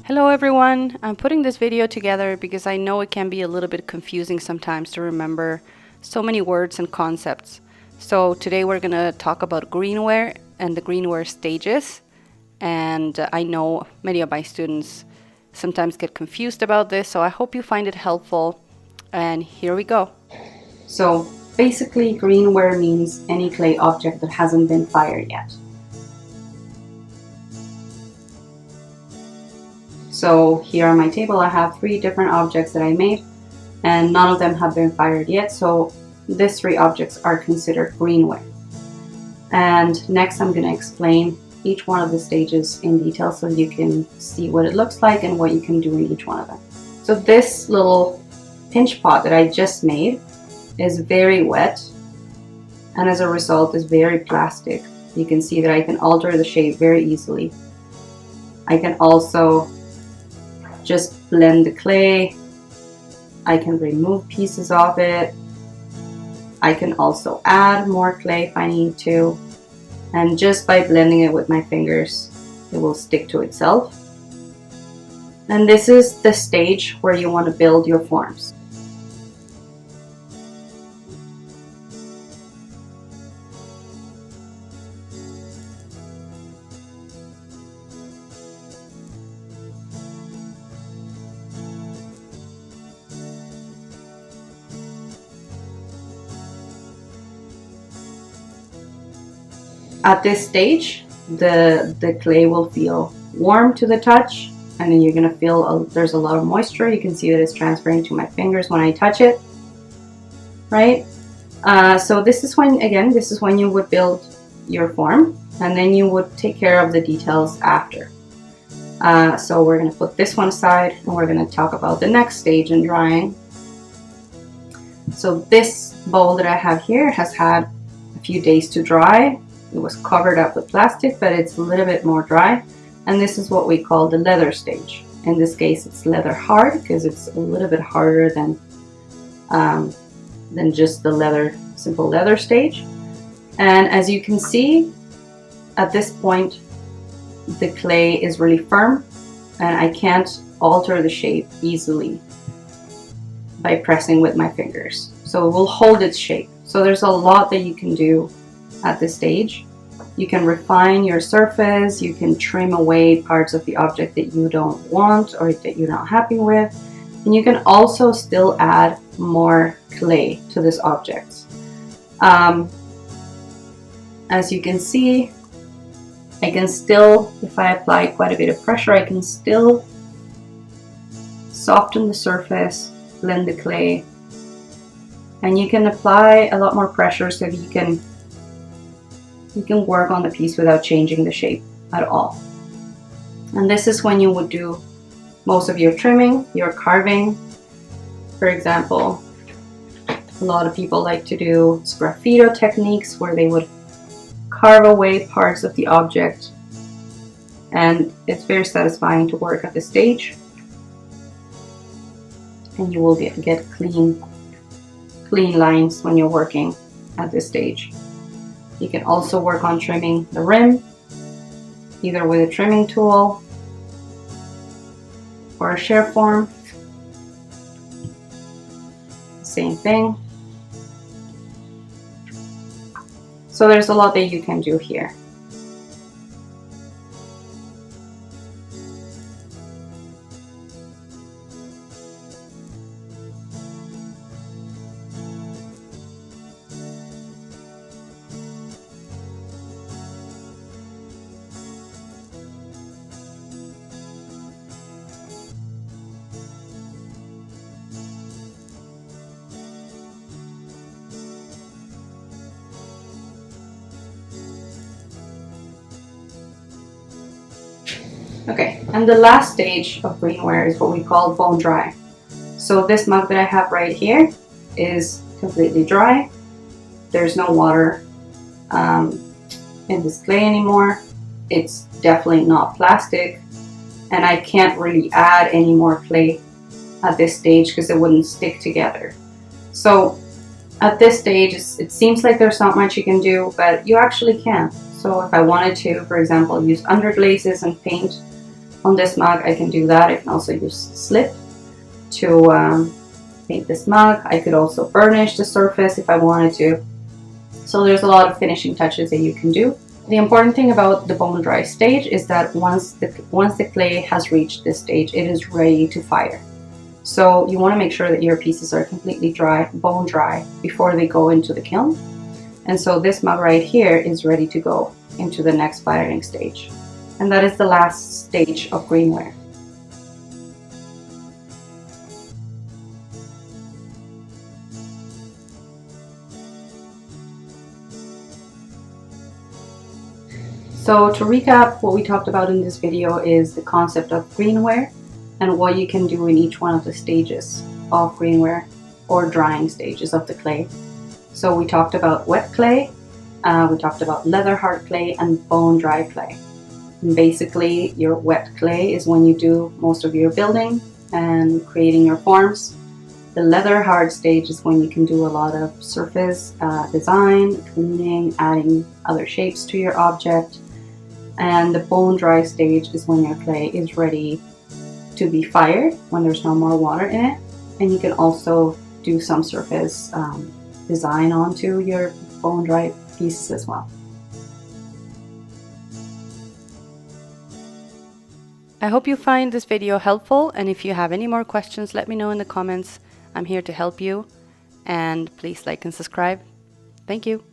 Hello everyone, I'm putting this video together because I know it can be a little bit confusing sometimes to remember so many words and concepts. So today we're going to talk about Greenware and the Greenware stages. And I know many of my students sometimes get confused about this, so I hope you find it helpful. And here we go. So basically Greenware means any clay object that hasn't been fired yet. So here on my table I have 3 different objects that I made, and none of them have been fired yet, so these 3 objects are considered Greenware. And next I'm going to explain each one of the stages in detail so you can see what it looks like and what you can do in each one of them. So this little pinch pot that I just made is very wet, and as a result is very plastic. You can see that I can alter the shape very easily. I can also just blend the clay. I can remove pieces of it. I can also add more clay if I need to. And just by blending it with my fingers, it will stick to itself. And this is the stage where you want to build your forms. At this stage, the clay will feel warm to the touch, and then you're going to feel there's a lot of moisture. You can see that it's transferring to my fingers when I touch it, right? So this is when you would build your form, and then you would take care of the details after. So we're going to put this one aside, and we're going to talk about the next stage in drying. So this bowl that I have here has had a few days to dry. It was covered up with plastic, but it's a little bit more dry. And this is what we call the leather stage. In this case, it's leather hard because it's a little bit harder than just the simple leather stage. And as you can see, at this point, the clay is really firm, and I can't alter the shape easily by pressing with my fingers. So it will hold its shape. So there's a lot that you can do at this stage. You can refine your surface, you can trim away parts of the object that you don't want or that you're not happy with, and you can also still add more clay to this object. As you can see, I can still, if I apply quite a bit of pressure, I can still soften the surface, blend the clay, and you can apply a lot more pressure so that you can work on the piece without changing the shape at all. And this is when you would do most of your trimming, your carving. For example, a lot of people like to do sgraffito techniques where they would carve away parts of the object, and it's very satisfying to work at this stage, and you will get clean lines when you're working at this stage. You can also work on trimming the rim, either with a trimming tool or a shear form. Same thing. So there's a lot that you can do here. Okay, and the last stage of Greenware is what we call bone dry. So this mug that I have right here is completely dry. There's no water in this clay anymore. It's definitely not plastic, and I can't really add any more clay at this stage because it wouldn't stick together. So at this stage, it seems like there's not much you can do, but you actually can. So if I wanted to, for example, use underglazes and paint On this mug, I can do that. I can also use slip to paint this mug. I could also burnish the surface if I wanted to. So there's a lot of finishing touches that you can do. The important thing about the bone dry stage is that once the clay has reached this stage, it is ready to fire. So you want to make sure that your pieces are completely dry, bone dry, before they go into the kiln. And so this mug right here is ready to go into the next firing stage. And that is the last stage of greenware. So to recap, what we talked about in this video is the concept of greenware and what you can do in each one of the stages of greenware or drying stages of the clay. So we talked about wet clay, we talked about leather hard clay and bone dry clay. And basically, your wet clay is when you do most of your building and creating your forms. The leather hard stage is when you can do a lot of surface design, cleaning, adding other shapes to your object. And the bone dry stage is when your clay is ready to be fired, when there's no more water in it. And you can also do some surface design onto your bone dry pieces as well. I hope you find this video helpful, and if you have any more questions, let me know in the comments. I'm here to help you, and please like and subscribe. Thank you.